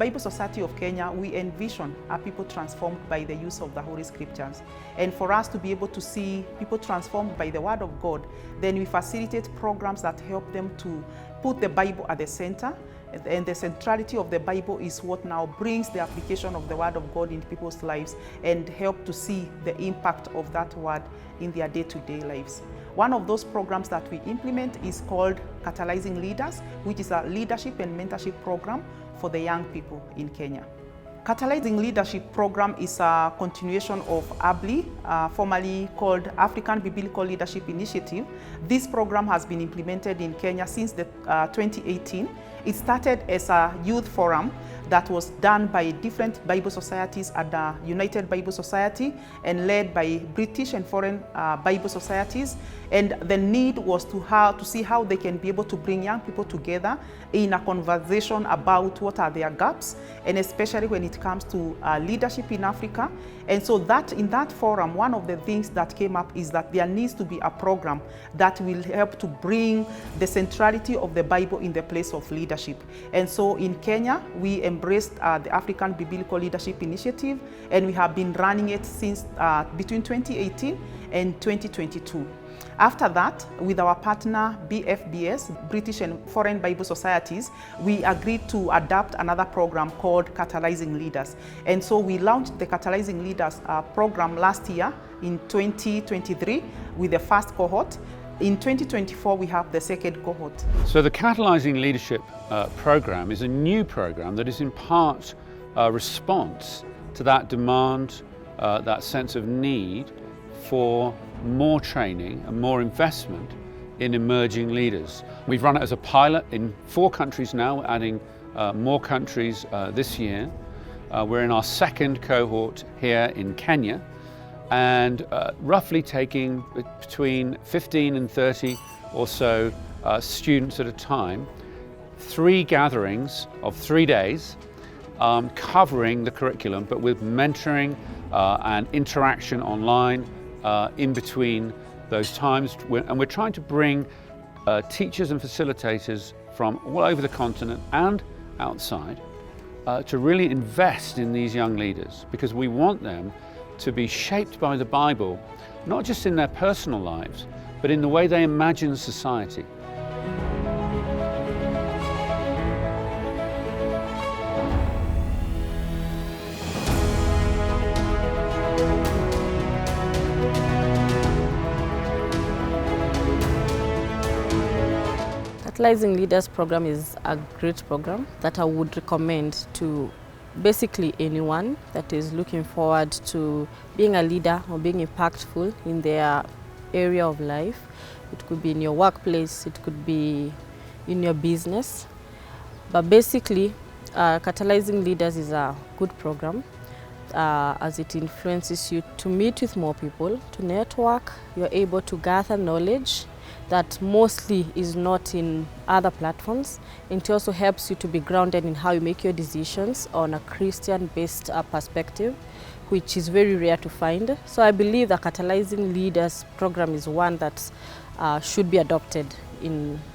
Bible Society of Kenya, we envision our people transformed by the use of the Holy Scriptures. And for us to be able to see people transformed by the Word of God, then we facilitate programs that help them to put the Bible at the center. And the centrality of the Bible is what now brings the application of the Word of God into people's lives and help to see the impact of that Word in their day-to-day lives. One of those programs that we implement is called Catalysing Leaders, which is a leadership and mentorship program for the young people in Kenya. Catalysing Leadership Program is a continuation of ABLI, formerly called African Biblical Leadership Initiative. This program has been implemented in Kenya since 2018. It started as a youth forum that was done by different Bible societies at the United Bible Society and led by British and foreign Bible societies. And the need was to see how they can be able to bring young people together in a conversation about what are their gaps, and especially when it comes to leadership in Africa. And so that in that forum, one of the things that came up is that there needs to be a program that will help to bring the centrality of the Bible in the place of leadership. And so in Kenya, we embraced the African Biblical Leadership Initiative, and we have been running it since between 2018 and 2022. After that, with our partner BFBS, British and Foreign Bible Societies, we agreed to adopt another program called Catalysing Leaders. And so we launched the Catalysing Leaders program last year in 2023 with the first cohort. In 2024, we have the second cohort. So the Catalysing Leadership program is a new program that is in part a response to that demand, that sense of need for more training and more investment in emerging leaders. We've run it as a pilot in 4 countries now. We're adding more countries this year. We're in our second cohort here in Kenya, and roughly taking between 15 and 30 or so students at a time. 3 gatherings of 3 days covering the curriculum, but with mentoring and interaction online in between those times. And we're trying to bring teachers and facilitators from all over the continent and outside to really invest in these young leaders, because we want them to be shaped by the Bible, not just in their personal lives, but in the way they imagine society. Catalysing Leaders program is a great program that I would recommend to basically anyone that is looking forward to being a leader or being impactful in their area of life. It could be in your workplace, it could be in your business. But basically, Catalysing Leaders is a good program as it influences you to meet with more people, to network. You're able to gather knowledge that mostly is not in other platforms. It also helps you to be grounded in how you make your decisions on a Christian-based perspective, which is very rare to find. So I believe the Catalysing Leaders program is one that should be adopted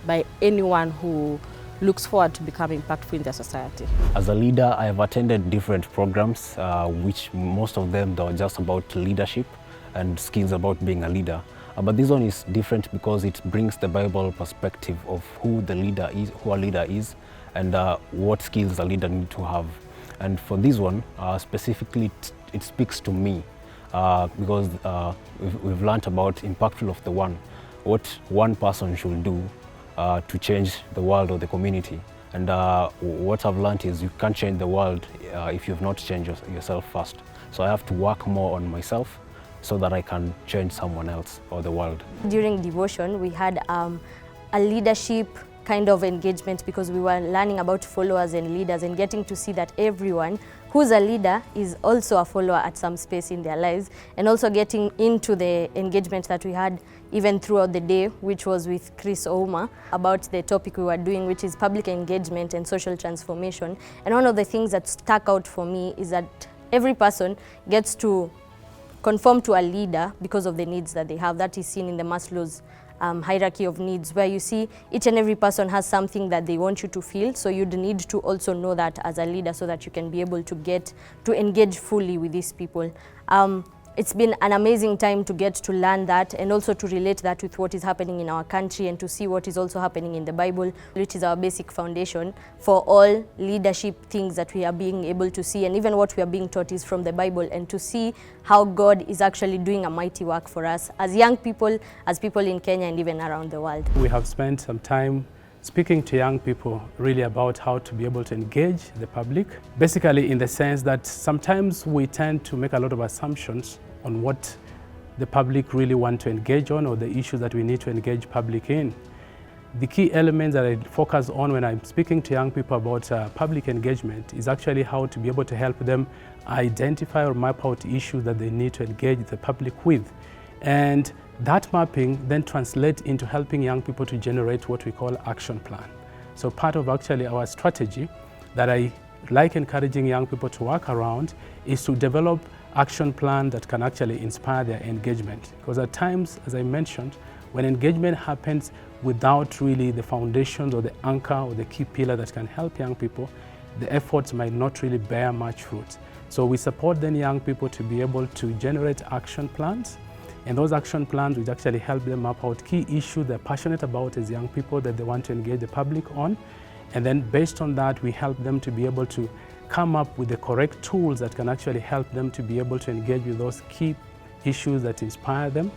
by anyone who looks forward to becoming impactful in their society. As a leader, I have attended different programs, which most of them are just about leadership and skills about being a leader. But this one is different because it brings the Bible perspective of who a leader is, and what skills a leader needs to have. And for this one, specifically, it speaks to me because we've learned about impactful of the one, what one person should do to change the world or the community. And what I've learned is you can't change the world if you've not changed yourself first. So I have to work more on myself so that I can change someone else or the world. During devotion, we had a leadership kind of engagement because we were learning about followers and leaders and getting to see that everyone who's a leader is also a follower at some space in their lives, and also getting into the engagement that we had even throughout the day, which was with Chris Ouma, about the topic we were doing, which is public engagement and social transformation. And one of the things that stuck out for me is that every person gets to conform to a leader because of the needs that they have. That is seen in the Maslow's hierarchy of needs, where you see each and every person has something that they want you to feel, so you'd need to also know that as a leader so that you can be able to get to engage fully with these people. It's been an amazing time to get to learn that and also to relate that with what is happening in our country and to see what is also happening in the Bible, which is our basic foundation for all leadership things that we are being able to see, and even what we are being taught is from the Bible, and to see how God is actually doing a mighty work for us as young people, as people in Kenya and even around the world. We have spent some time speaking to young people really about how to be able to engage the public, basically in the sense that sometimes we tend to make a lot of assumptions on what the public really want to engage on or the issues that we need to engage public in. The key elements that I focus on when I'm speaking to young people about public engagement is actually how to be able to help them identify or map out issues that they need to engage the public with. And that mapping then translates into helping young people to generate what we call action plan. So part of actually our strategy that I like encouraging young people to work around is to develop action plan that can actually inspire their engagement. Because at times, as I mentioned, when engagement happens without really the foundations or the anchor or the key pillar that can help young people, the efforts might not really bear much fruit. So we support then young people to be able to generate action plans, and those action plans will actually help them map out key issues they're passionate about as young people that they want to engage the public on. And then based on that, we help them to be able to come up with the correct tools that can actually help them to be able to engage with those key issues that inspire them,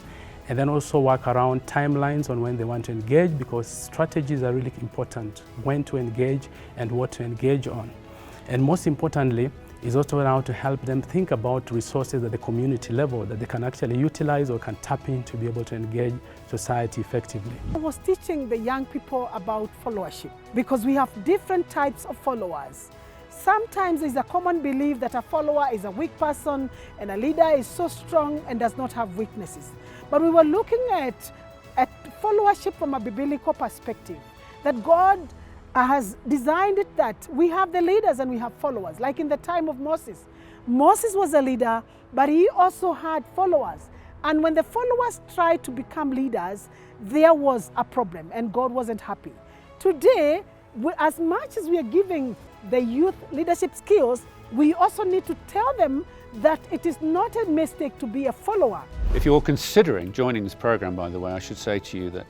and then also work around timelines on when they want to engage, because strategies are really important, when to engage and what to engage on. And most importantly is also now to help them think about resources at the community level that they can actually utilize or can tap in to be able to engage society effectively. I was teaching the young people about followership because we have different types of followers. Sometimes there's a common belief that a follower is a weak person and a leader is so strong and does not have weaknesses. But we were looking at followership from a biblical perspective, that God has designed it that we have the leaders and we have followers. Like in the time of Moses. Moses was a leader, but he also had followers. And when the followers tried to become leaders, there was a problem and God wasn't happy. Today, as much as we are giving the youth leadership skills, we also need to tell them that it is not a mistake to be a follower. If you're considering joining this program, by the way, I should say to you that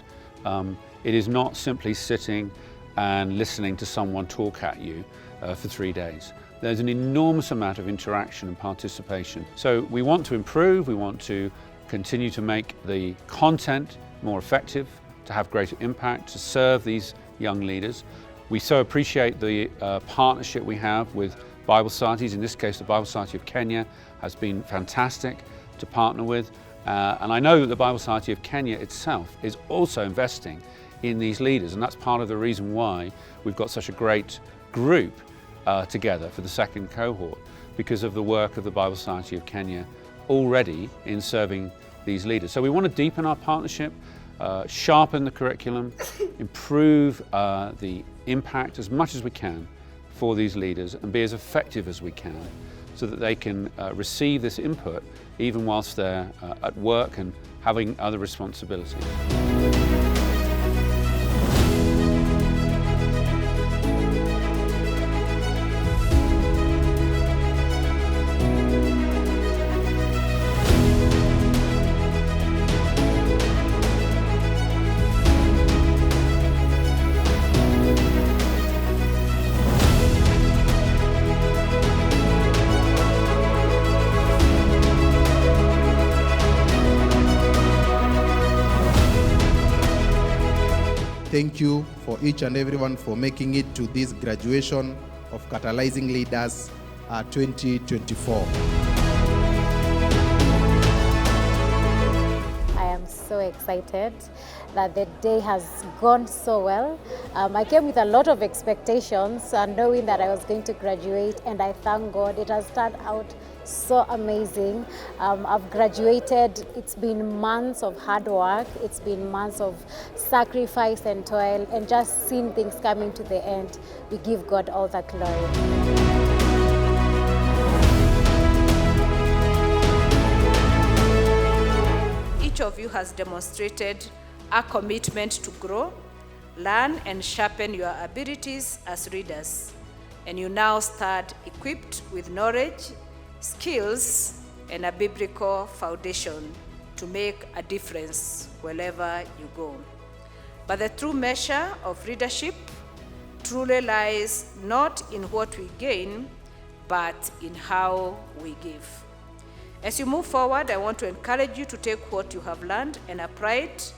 it is not simply sitting and listening to someone talk at you for 3 days. There's an enormous amount of interaction and participation. So we want to improve, we want to continue to make the content more effective, to have greater impact, to serve these young leaders. We so appreciate the partnership we have with Bible Societies. In this case, the Bible Society of Kenya has been fantastic to partner with. And I know that the Bible Society of Kenya itself is also investing in these leaders, and that's part of the reason why we've got such a great group together for the second cohort, because of the work of the Bible Society of Kenya already in serving these leaders. So we want to deepen our partnership, sharpen the curriculum, improve the impact as much as we can for these leaders and be as effective as we can so that they can receive this input even whilst they're at work and having other responsibilities. Thank you for each and everyone for making it to this graduation of Catalysing Leaders 2024. I am so excited that the day has gone so well. I came with a lot of expectations and knowing that I was going to graduate, and I thank God it has turned out so amazing. I've graduated. It's been months of hard work. It's been months of sacrifice and toil, and just seeing things coming to the end. We give God all the glory. Each of you has demonstrated a commitment to grow, learn, and sharpen your abilities as readers. And you now start equipped with knowledge, skills, and a biblical foundation to make a difference wherever you go. But the true measure of leadership truly lies not in what we gain, but in how we give. As you move forward, I want to encourage you to take what you have learned and apply it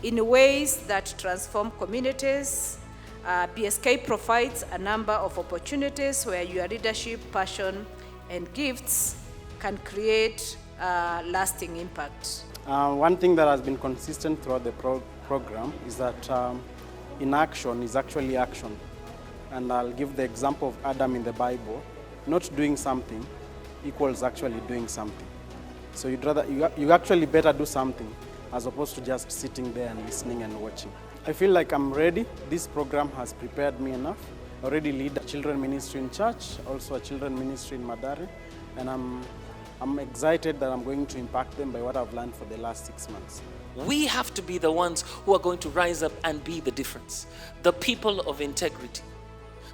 in ways that transform communities. BSK provides a number of opportunities where your leadership, passion, and gifts can create lasting impact. One thing that has been consistent throughout the program is that inaction is actually action. And I'll give the example of Adam in the Bible. Not doing something equals actually doing something. So you actually better do something as opposed to just sitting there and listening and watching. I feel like I'm ready. This program has prepared me enough. I already lead a children ministry in church, also a children ministry in Madare, and I'm excited that I'm going to impact them by what I've learned for the last 6 months. We have to be the ones who are going to rise up and be the difference. The people of integrity.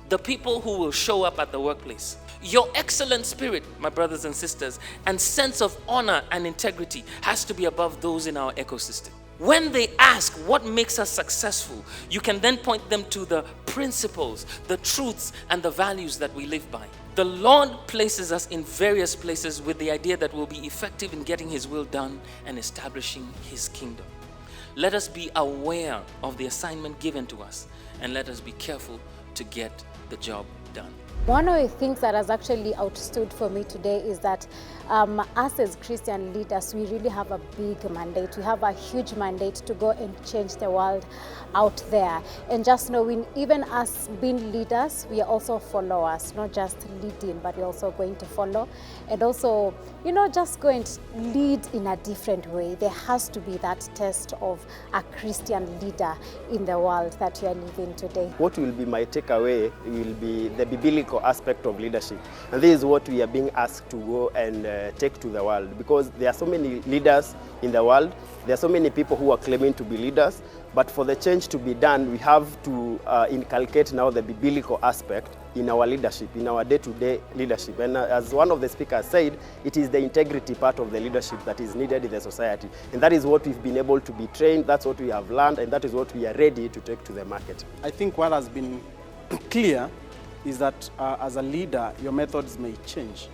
The people who will show up at the workplace. Your excellent spirit, my brothers and sisters, and sense of honor and integrity has to be above those in our ecosystem. When they ask what makes us successful, you can then point them to the principles, the truths, and the values that we live by. The Lord places us in various places with the idea that we'll be effective in getting His will done and establishing His kingdom. Let us be aware of the assignment given to us, and let us be careful to get the job done. One of the things that has actually outstood for me today is that us as Christian leaders, we really have a big mandate. We have a huge mandate to go and change the world out there. And just knowing, even us being leaders, we are also followers, not just leading, but we're also going to follow. And also, just go and lead in a different way. There has to be that test of a Christian leader in the world that we are living today. What will be my takeaway will be the biblical aspect of leadership. And this is what we are being asked to go and take to the world, because there are so many leaders in the world. There are so many people who are claiming to be leaders, but for the change to be done, we have to inculcate now the biblical aspect in our leadership, in our day-to-day leadership. And as one of the speakers said, it is the integrity part of the leadership that is needed in the society. And that is what we've been able to be trained, that's what we have learned, and that is what we are ready to take to the market. I think what has been clear is that as a leader, your methods may change,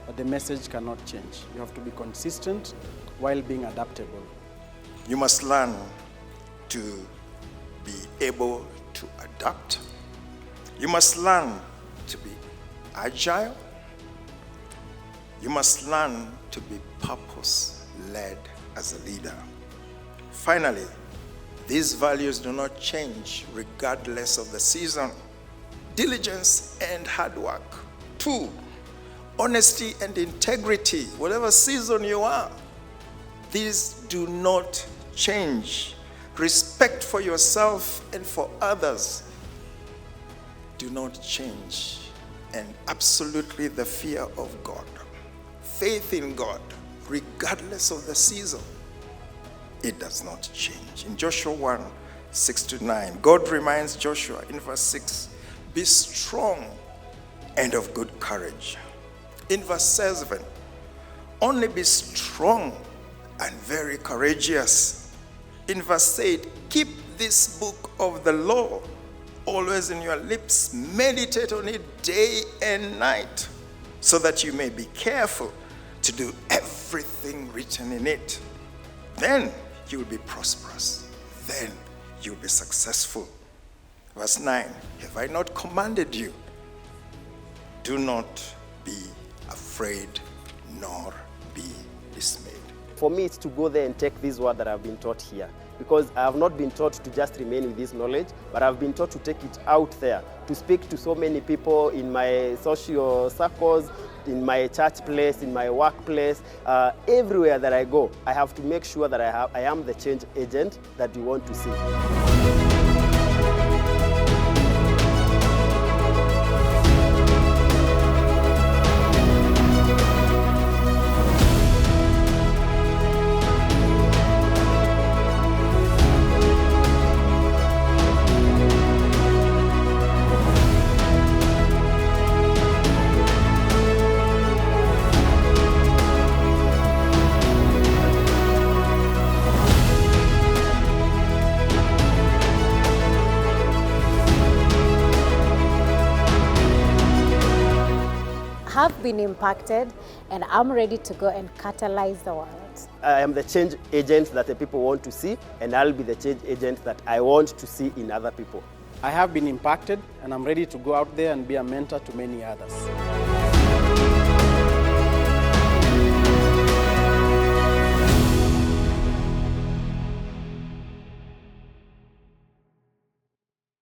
but the message cannot change. You have to be consistent while being adaptable. You must learn to be able to adapt. You must learn to be agile. You must learn to be purpose-led as a leader. Finally, these values do not change regardless of the season. Diligence and hard work. 2, honesty and integrity, whatever season you are. These do not change. Respect for yourself and for others do not change. And absolutely the fear of God. Faith in God, regardless of the season, it does not change. In Joshua 1, 6-9, God reminds Joshua in verse 6, be strong and of good courage. In verse 7, only be strong and very courageous. In verse 8, keep this book of the law always in your lips. Meditate on it day and night, so that you may be careful to do everything written in it. Then you will be prosperous. Then you will be successful. Verse 9, have I not commanded you? Do not be afraid nor be dismayed. For me, it's to go there and take this word that I've been taught here, because I have not been taught to just remain with this knowledge, but I've been taught to take it out there, to speak to so many people in my social circles, in my church place, in my workplace, everywhere that I go. I have to make sure that I am the change agent that we want to see. I've been impacted and I'm ready to go and catalyze the world. I am the change agent that the people want to see, and I'll be the change agent that I want to see in other people. I have been impacted, and I'm ready to go out there and be a mentor to many others.